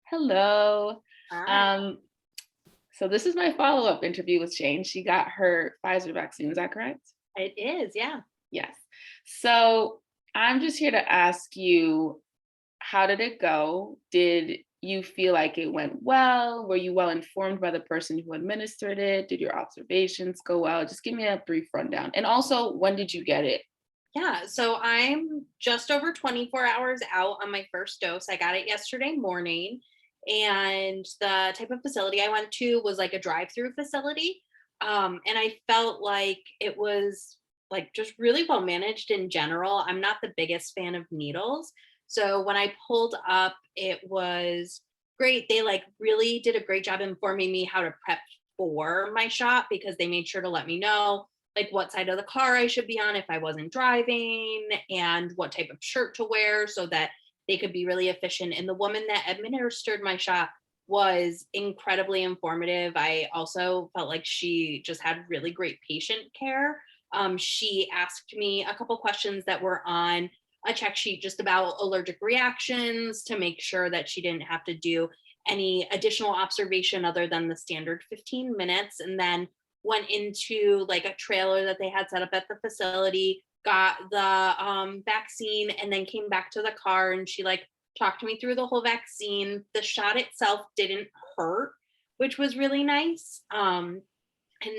Hello. Hi. Um, so this is my follow-up interview with Shayne. She got her Pfizer vaccine. Is that correct? It is, yeah. Yes. So I'm just here to ask you, how did it go? Did you feel like it went well? Were you well informed by the person who administered it? Did your observations go well? Just give me a brief rundown. And also, when did you get it? Yeah, so I'm just over 24 hours out on my first dose. I got it yesterday morning, and the type of facility I went to was like a drive-through facility. And I felt like it was like just really well managed in general. I'm not the biggest fan of needles. So when I pulled up, it was great. They like really did a great job informing me how to prep for my shot because they made sure to let me know like what side of the car I should be on if I wasn't driving and what type of shirt to wear so that they could be really efficient. And the woman that administered my shot was incredibly informative. I also felt like she just had really great patient care. She asked me a couple questions that were on a check sheet just about allergic reactions to make sure that she didn't have to do any additional observation other than the standard 15 minutes. And then went into like a trailer that they had set up at the facility, got the vaccine, and then came back to the car and she like talked me through the whole vaccine. The shot itself didn't hurt, which was really nice. And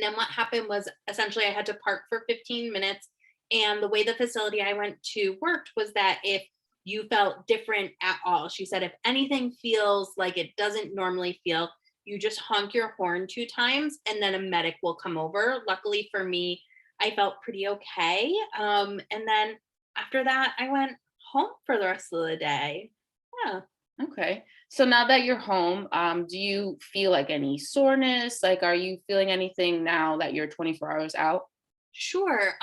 then what happened was essentially I had to park for 15 minutes. And the way the facility I went to worked was that if you felt different at all, she said, if anything feels like it doesn't normally feel, you just honk your horn 2 times and then a medic will come over. Luckily for me, I felt pretty okay. And then after that, I went home for the rest of the day. Yeah. Okay. So now that you're home, do you feel like any soreness? Like, are you feeling anything now that you're 24 hours out? Sure.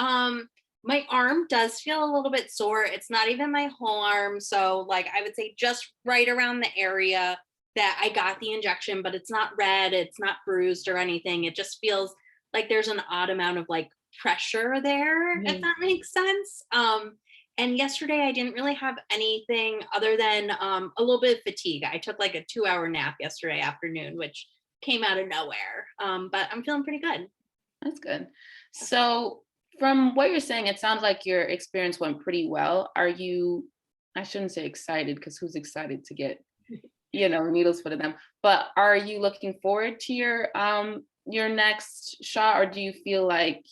My arm does feel a little bit sore. It's not even my whole arm. So, like, I would say just right around the area that I got the injection, but it's not red, it's not bruised or anything. It just feels like there's an odd amount of like pressure there, if Mhm. that makes sense. And yesterday I didn't really have anything other than a little bit of fatigue. I took like a 2 hour nap yesterday afternoon, which came out of nowhere. But I'm feeling pretty good. That's good. So, from what you're saying, it sounds like your experience went pretty well. Are you, I shouldn't say excited because who's excited to get, needles put in them, but are you looking forward to your next shot, or do you feel like,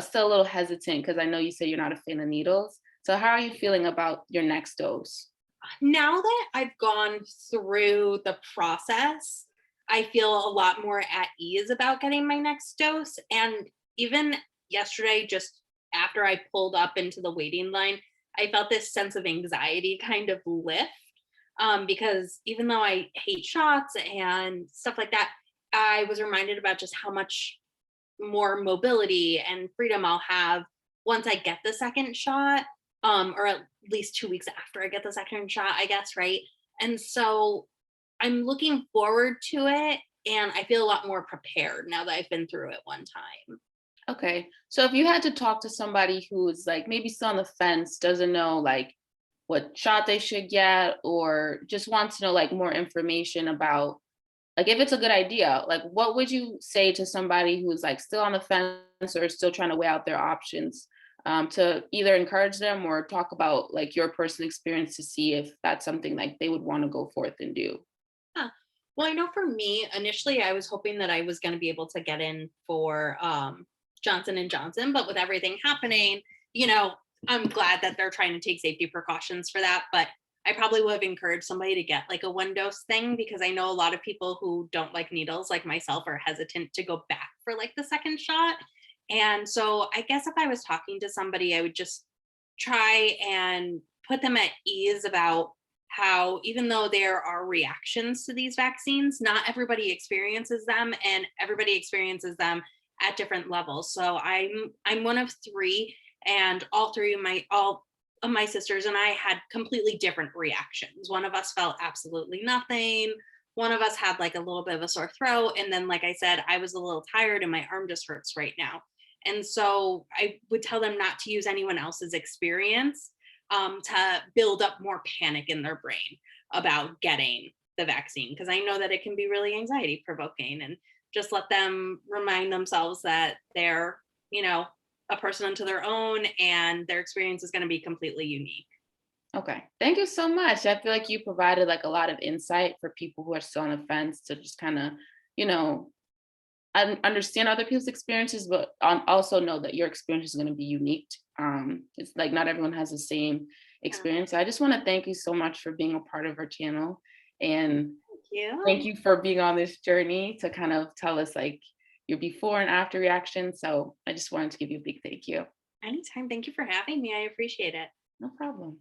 still a little hesitant because I know you say you're not a fan of needles. So how are you feeling about your next dose? Now that I've gone through the process, I feel a lot more at ease about getting my next dose. And even yesterday, just after I pulled up into the waiting line, I felt this sense of anxiety kind of lift. Because even though I hate shots and stuff like that, I was reminded about just how much more mobility and freedom I'll have once I get the second shot, or at least 2 weeks after I get the second shot, I guess, right? And so I'm looking forward to it, and I feel a lot more prepared now that I've been through it one time. Okay. So if you had to talk to somebody who is like maybe still on the fence, doesn't know like what shot they should get, or just wants to know like more information about like if it's a good idea, like what would you say to somebody who's like still on the fence or still trying to weigh out their options, to either encourage them or talk about like your personal experience to see if that's something like they would want to go forth and do? Huh. Well, I know for me, initially I was hoping that I was going to be able to get in for Johnson and Johnson, but with everything happening, you know, I'm glad that they're trying to take safety precautions for that. But I probably would have encouraged somebody to get like a 1 dose thing because I know a lot of people who don't like needles, like myself, are hesitant to go back for like the second shot. And so I guess if I was talking to somebody, I would just try and put them at ease about how even though there are reactions to these vaccines, not everybody experiences them and everybody experiences them at different levels. So I'm one of three, and all of my sisters and I had completely different reactions. One of us felt absolutely nothing. One of us had like a little bit of a sore throat. And then, like I said, I was a little tired and my arm just hurts right now. And so I would tell them not to use anyone else's experience to build up more panic in their brain about getting the vaccine, because I know that it can be really anxiety provoking, and just let them remind themselves that they're, you know, a person unto their own and their experience is going to be completely unique. Okay. Thank you so much. I feel like you provided like a lot of insight for people who are still on the fence to just kind of, you know, understand other people's experiences, but also know that your experience is going to be unique. It's like not everyone has the same Yeah. experience. So I just want to thank you so much for being a part of our channel, and Thank you. thank you for being on this journey to kind of tell us like your before and after reaction. So I just wanted to give you a big thank you. Anytime. Thank you for having me. I appreciate it. No problem.